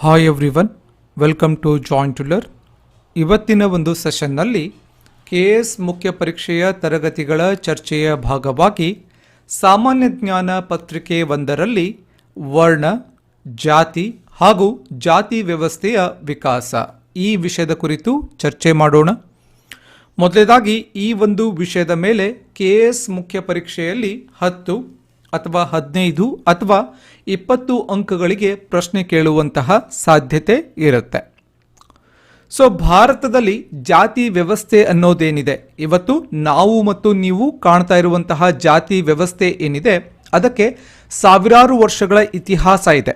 Hi everyone, welcome to join to learn. ಇವತ್ತಿನ ಒಂದು ಸೆಷನ್ನಲ್ಲಿ KS ಮುಖ್ಯ ಪರೀಕ್ಷೆಯ ತರಗತಿಗಳ ಚರ್ಚೆಯ ಭಾಗವಾಗಿ ಸಾಮಾನ್ಯ ಜ್ಞಾನ ಪತ್ರಿಕೆ 1ರಲ್ಲಿ ವರ್ಣ, ಜಾತಿ ಹಾಗೂ ಜಾತಿ ವ್ಯವಸ್ಥೆಯ ವಿಕಾಸ ಈ ವಿಷಯದ ಕುರಿತು ಚರ್ಚೆ ಮಾಡೋಣ. ಮೊದಲನೇದಾಗಿ ಈ ಒಂದು ವಿಷಯದ ಮೇಲೆ KS ಮುಖ್ಯ ಪರೀಕ್ಷೆಯಲ್ಲಿ 10 ಅಥವಾ 15 ಅಥವಾ 20 ಅಂಕಗಳಿಗೆ ಪ್ರಶ್ನೆ ಕೇಳುವಂತಹ ಸಾಧ್ಯತೆ ಇರುತ್ತೆ. ಸೊ ಭಾರತದಲ್ಲಿ ಜಾತಿ ವ್ಯವಸ್ಥೆ ಅನ್ನೋದೇನಿದೆ, ಇವತ್ತು ನಾವು ಮತ್ತು ನೀವು ಕಾಣ್ತಾ ಇರುವಂತಹ ಜಾತಿ ವ್ಯವಸ್ಥೆ ಏನಿದೆ ಅದಕ್ಕೆ ಸಾವಿರಾರು ವರ್ಷಗಳ ಇತಿಹಾಸ ಇದೆ.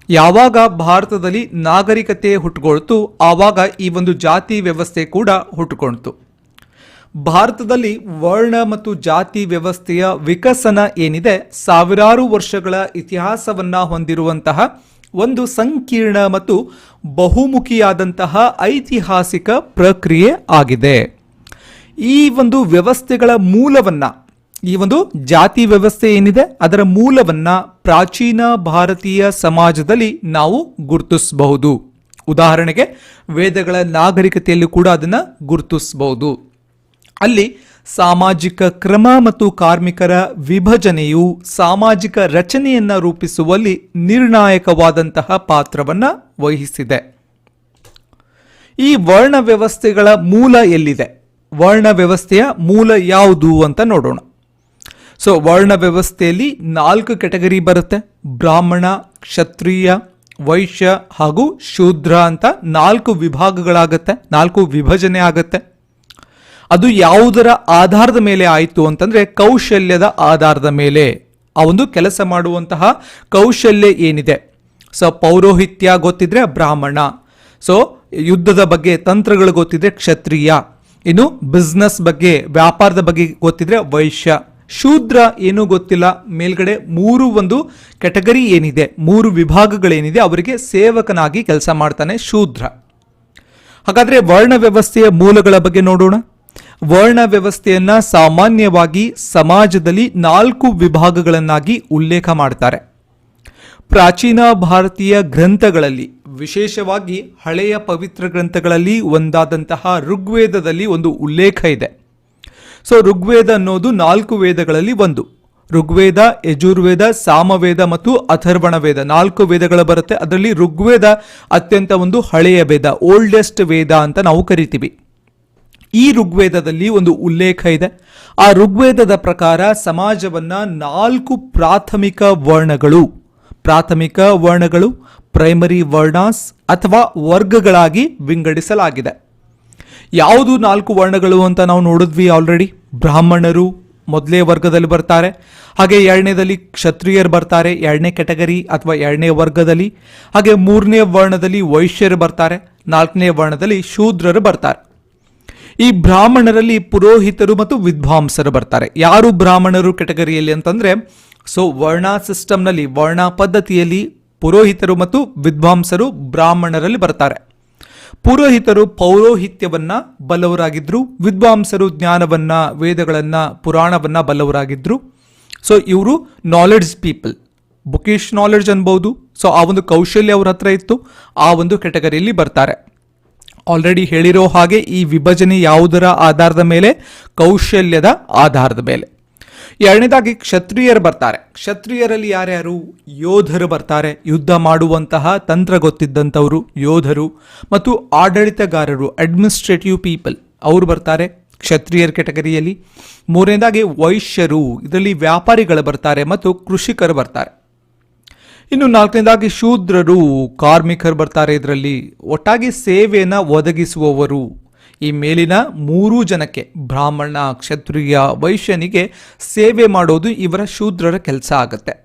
ಯಾವಾಗ ಭಾರತದಲ್ಲಿ ನಾಗರಿಕತೆ ಹುಟ್ಟುಕೊಳ್ತು ಆವಾಗ ಈ ಒಂದು ಜಾತಿ ವ್ಯವಸ್ಥೆ ಕೂಡ ಹುಟ್ಟುಕೊಳ್ತು. ಭಾರತದಲ್ಲಿ ವರ್ಣ ಮತ್ತು ಜಾತಿ ವ್ಯವಸ್ಥೆಯ ವಿಕಸನ ಏನಿದೆ ಸಾವಿರಾರು ವರ್ಷಗಳ ಇತಿಹಾಸವನ್ನ ಹೊಂದಿರುವಂತಹ ಒಂದು ಸಂಕೀರ್ಣ ಮತ್ತು ಬಹುಮುಖಿಯಾದಂತಹ ಐತಿಹಾಸಿಕ ಪ್ರಕ್ರಿಯೆ ಆಗಿದೆ. ಈ ಒಂದು ವ್ಯವಸ್ಥೆಗಳ ಮೂಲವನ್ನ, ಈ ಒಂದು ಜಾತಿ ವ್ಯವಸ್ಥೆ ಏನಿದೆ ಅದರ ಮೂಲವನ್ನ ಪ್ರಾಚೀನ ಭಾರತೀಯ ಸಮಾಜದಲ್ಲಿ ನಾವು ಗುರುತಿಸಬಹುದು. ಉದಾಹರಣೆಗೆ ವೇದಗಳ ನಾಗರಿಕತೆಯಲ್ಲಿ ಕೂಡ ಅದನ್ನು ಗುರುತಿಸಬಹುದು. ಅಲ್ಲಿ ಸಾಮಾಜಿಕ ಕ್ರಮ ಮತ್ತು ಕಾರ್ಮಿಕರ ವಿಭಜನೆಯು ಸಾಮಾಜಿಕ ರಚನೆಯನ್ನು ರೂಪಿಸುವಲ್ಲಿ ನಿರ್ಣಾಯಕವಾದಂತಹ ಪಾತ್ರವನ್ನು ವಹಿಸಿದೆ. ಈ ವರ್ಣ ವ್ಯವಸ್ಥೆಗಳ ಮೂಲ ಎಲ್ಲಿದೆ, ವರ್ಣ ವ್ಯವಸ್ಥೆಯ ಮೂಲ ಯಾವುದು ಅಂತ ನೋಡೋಣ. ಸೊ ವರ್ಣ ವ್ಯವಸ್ಥೆಯಲ್ಲಿ 4 ಕೆಟಗರಿ ಬರುತ್ತೆ. ಬ್ರಾಹ್ಮಣ, ಕ್ಷತ್ರಿಯ, ವೈಶ್ಯ ಹಾಗೂ ಶೂದ್ರ ಅಂತ 4 ವಿಭಾಗಗಳಾಗತ್ತೆ, 4 ವಿಭಜನೆ ಆಗತ್ತೆ. ಅದು ಯಾವುದರ ಆಧಾರದ ಮೇಲೆ ಆಯಿತು ಅಂತಂದ್ರೆ ಕೌಶಲ್ಯದ ಆಧಾರದ ಮೇಲೆ. ಆ ಒಂದು ಕೆಲಸ ಮಾಡುವಂತಹ ಕೌಶಲ್ಯ ಏನಿದೆ. ಸೊ ಪೌರೋಹಿತ್ಯ ಗೊತ್ತಿದ್ರೆ ಬ್ರಾಹ್ಮಣ, ಸೊ ಯುದ್ಧದ ಬಗ್ಗೆ ತಂತ್ರಗಳು ಗೊತ್ತಿದ್ರೆ ಕ್ಷತ್ರಿಯ, ಇನ್ನು ಬಿಸ್ನೆಸ್ ಬಗ್ಗೆ ವ್ಯಾಪಾರದ ಬಗ್ಗೆ ಗೊತ್ತಿದ್ರೆ ವೈಶ್ಯ. ಶೂದ್ರ ಏನೂ ಗೊತ್ತಿಲ್ಲ, ಮೇಲ್ಗಡೆ 3 ಒಂದು ಕೆಟಗರಿ ಏನಿದೆ, 3 ವಿಭಾಗಗಳೇನಿದೆ ಅವರಿಗೆ ಸೇವಕನಾಗಿ ಕೆಲಸ ಮಾಡ್ತಾನೆ ಶೂದ್ರ. ಹಾಗಾದ್ರೆ ವರ್ಣ ವ್ಯವಸ್ಥೆಯ ಮೂಲಗಳ ಬಗ್ಗೆ ನೋಡೋಣ. ವರ್ಣ ವ್ಯವಸ್ಥೆಯನ್ನ ಸಾಮಾನ್ಯವಾಗಿ ಸಮಾಜದಲ್ಲಿ 4 ವಿಭಾಗಗಳನ್ನಾಗಿ ಉಲ್ಲೇಖ ಮಾಡ್ತಾರೆ. ಪ್ರಾಚೀನ ಭಾರತೀಯ ಗ್ರಂಥಗಳಲ್ಲಿ, ವಿಶೇಷವಾಗಿ ಹಳೆಯ ಪವಿತ್ರ ಗ್ರಂಥಗಳಲ್ಲಿ ಒಂದಾದಂತಹ ಋಗ್ವೇದದಲ್ಲಿ ಒಂದು ಉಲ್ಲೇಖ ಇದೆ. ಸೊ ಋಗ್ವೇದ ಅನ್ನೋದು 4 ವೇದಗಳಲ್ಲಿ ಒಂದು. ಋಗ್ವೇದ, ಯಜುರ್ವೇದ, ಸಾಮವೇದ ಮತ್ತು ಅಥರ್ವಣ ವೇದ 4 ವೇದಗಳು ಬರುತ್ತೆ. ಅದರಲ್ಲಿ ಋಗ್ವೇದ ಅತ್ಯಂತ ಒಂದು ಹಳೆಯ ವೇದ, ಓಲ್ಡೆಸ್ಟ್ ವೇದ ಅಂತ ನಾವು ಕರಿತೀವಿ. ಈ ಋಗ್ವೇದದಲ್ಲಿ ಒಂದು ಉಲ್ಲೇಖ ಇದೆ. ಆ ಋಗ್ವೇದದ ಪ್ರಕಾರ ಸಮಾಜವನ್ನ 4 ಪ್ರಾಥಮಿಕ ವರ್ಣಗಳು ಪ್ರೈಮರಿ ವರ್ಣಾಸ್ ಅಥವಾ ವರ್ಗಗಳಾಗಿ ವಿಂಗಡಿಸಲಾಗಿದೆ. ಯಾವುದು 4 ವರ್ಣಗಳು ಅಂತ ನಾವು ನೋಡಿದ್ವಿ ಆಲ್ರೆಡಿ. ಬ್ರಾಹ್ಮಣರು ಮೊದಲೇ ವರ್ಗದಲ್ಲಿ ಬರ್ತಾರೆ, ಹಾಗೆ 2ನೇದಲ್ಲಿ ಕ್ಷತ್ರಿಯರು ಬರ್ತಾರೆ, 2ನೇ ಕೆಟಗರಿ ಅಥವಾ 2ನೇ ವರ್ಗದಲ್ಲಿ. ಹಾಗೆ 3ನೇ ವರ್ಣದಲ್ಲಿ ವೈಶ್ಯರು ಬರ್ತಾರೆ, 4ನೇ ವರ್ಣದಲ್ಲಿ ಶೂದ್ರರು ಬರ್ತಾರೆ. ಈ ಬ್ರಾಹ್ಮಣರಲ್ಲಿ ಪುರೋಹಿತರು ಮತ್ತು ವಿದ್ವಾಂಸರು ಬರ್ತಾರೆ. ಯಾರು ಬ್ರಾಹ್ಮಣರು ಕೆಟಗರಿಯಲ್ಲಿ ಅಂತಂದ್ರೆ, ಸೊ ವರ್ಣ ಸಿಸ್ಟಮ್ನಲ್ಲಿ, ವರ್ಣ ಪದ್ಧತಿಯಲ್ಲಿ ಪುರೋಹಿತರು ಮತ್ತು ವಿದ್ವಾಂಸರು ಬ್ರಾಹ್ಮಣರಲ್ಲಿ ಬರ್ತಾರೆ. ಪುರೋಹಿತರು ಪೌರೋಹಿತ್ಯವನ್ನ ಬಲ್ಲವರಾಗಿದ್ರು, ವಿದ್ವಾಂಸರು ಜ್ಞಾನವನ್ನ, ವೇದಗಳನ್ನ, ಪುರಾಣವನ್ನ ಬಲ್ಲವರಾಗಿದ್ರು. ಸೊ ಇವರು ನಾಲೆಡ್ಜ್ ಪೀಪಲ್, ಬುಕಿಶ್ ನಾಲೆಡ್ಜ್ ಅನ್ಬಹುದು. ಸೊ ಆ ಒಂದು ಕೌಶಲ್ಯ ಅವ್ರ ಹತ್ರ ಇತ್ತು, ಆ ಒಂದು ಕೆಟಗರಿಯಲ್ಲಿ ಬರ್ತಾರೆ. ಆಲ್ರೆಡಿ ಹೇಳಿರೋ ಹಾಗೆ ಈ ವಿಭಜನೆ ಯಾವುದರ ಆಧಾರದ ಮೇಲೆ, ಕೌಶಲ್ಯದ ಆಧಾರದ ಮೇಲೆ. 2ನೇದಾಗಿ ಕ್ಷತ್ರಿಯರು ಬರ್ತಾರೆ. ಕ್ಷತ್ರಿಯರಲ್ಲಿ ಯಾರ್ಯಾರು? ಯೋಧರು ಬರ್ತಾರೆ, ಯುದ್ಧ ಮಾಡುವಂತಹ ತಂತ್ರ ಗೊತ್ತಿದ್ದಂಥವರು ಯೋಧರು, ಮತ್ತು ಆಡಳಿತಗಾರರು, ಅಡ್ಮಿನಿಸ್ಟ್ರೇಟಿವ್ ಪೀಪಲ್ ಅವರು ಬರ್ತಾರೆ ಕ್ಷತ್ರಿಯರ ಕೆಟಗರಿಯಲ್ಲಿ. 3ನೇದಾಗಿ ವೈಶ್ಯರು, ಇದರಲ್ಲಿ ವ್ಯಾಪಾರಿಗಳು ಬರ್ತಾರೆ ಮತ್ತು ಕೃಷಿಕರು ಬರ್ತಾರೆ. ಇನ್ನು 4ನೇದಾಗಿ ಶೂದ್ರರು, ಕಾರ್ಮಿಕರು ಬರ್ತಾರೆ. ಇದರಲ್ಲಿ ಒಟ್ಟಾಗಿ ಸೇವೆಯನ್ನು ಒದಗಿಸುವವರು. ಈ ಮೇಲಿನ 3 ಜನಕ್ಕೆ, ಬ್ರಾಹ್ಮಣ, ಕ್ಷತ್ರಿಯ, ವೈಶ್ಯನಿಗೆ ಸೇವೆ ಮಾಡೋದು ಇವರ ಶೂದ್ರರ ಕೆಲಸ ಆಗುತ್ತೆ.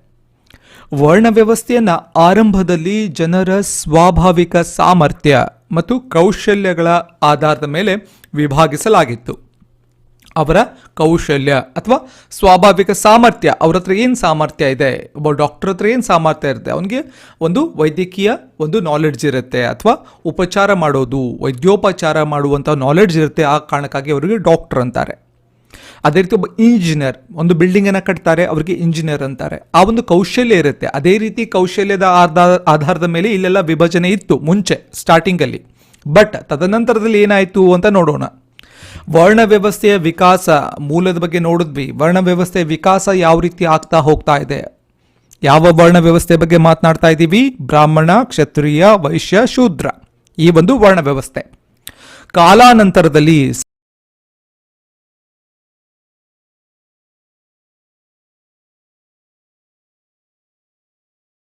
ವರ್ಣ ವ್ಯವಸ್ಥೆಯನ್ನ ಆರಂಭದಲ್ಲಿ ಜನರ ಸ್ವಾಭಾವಿಕ ಸಾಮರ್ಥ್ಯ ಮತ್ತು ಕೌಶಲ್ಯಗಳ ಆಧಾರದ ಮೇಲೆ ವಿಭಾಗಿಸಲಾಗಿತ್ತು. ಅವರ ಕೌಶಲ್ಯ ಅಥವಾ ಸ್ವಾಭಾವಿಕ ಸಾಮರ್ಥ್ಯ, ಅವ್ರ ಹತ್ರ ಏನು ಸಾಮರ್ಥ್ಯ ಇದೆ, ಒಬ್ಬ ಡಾಕ್ಟರ್ ಹತ್ರ ಏನು ಸಾಮರ್ಥ್ಯ ಇರುತ್ತೆ, ಅವನಿಗೆ ಒಂದು ವೈದ್ಯಕೀಯ ಒಂದು ನಾಲೆಡ್ಜ್ ಇರುತ್ತೆ, ಅಥವಾ ಉಪಚಾರ ಮಾಡೋದು, ವೈದ್ಯೋಪಚಾರ ಮಾಡುವಂಥ ನಾಲೆಡ್ಜ್ ಇರುತ್ತೆ. ಆ ಕಾರಣಕ್ಕಾಗಿ ಅವರಿಗೆ ಡಾಕ್ಟರ್ ಅಂತಾರೆ. ಅದೇ ರೀತಿ ಒಬ್ಬ ಇಂಜಿನಿಯರ್ ಒಂದು ಬಿಲ್ಡಿಂಗನ್ನು ಕಟ್ತಾರೆ, ಅವರಿಗೆ ಇಂಜಿನಿಯರ್ ಅಂತಾರೆ. ಆ ಒಂದು ಕೌಶಲ್ಯ ಇರುತ್ತೆ. ಅದೇ ರೀತಿ ಕೌಶಲ್ಯದ ಆಧಾರದ ಮೇಲೆ ಇಲ್ಲೆಲ್ಲ ವಿಭಜನೆ ಇತ್ತು ಮುಂಚೆ ಸ್ಟಾರ್ಟಿಂಗಲ್ಲಿ. ಬಟ್ ತದನಂತರದಲ್ಲಿ ಏನಾಯಿತು ಅಂತ ನೋಡೋಣ. ವರ್ಣ ವ್ಯವಸ್ಥೆಯ ವಿಕಾಸ ಮೂಲದ ಬಗ್ಗೆ ನೋಡಿದ್ವಿ. ವರ್ಣ ವ್ಯವಸ್ಥೆಯ ವಿಕಾಸ ಯಾವ ರೀತಿ ಆಗ್ತಾ ಹೋಗ್ತಾ ಇದೆ. ಯಾವ ವರ್ಣ ವ್ಯವಸ್ಥೆ ಬಗ್ಗೆ ಮಾತನಾಡ್ತಾ ಇದ್ದೀವಿ? ಬ್ರಾಹ್ಮಣ, ಕ್ಷತ್ರಿಯ, ವೈಶ್ಯ, ಶೂದ್ರ, ಈ ಒಂದು ವರ್ಣ ವ್ಯವಸ್ಥೆ. ಕಾಲಾನಂತರದಲ್ಲಿ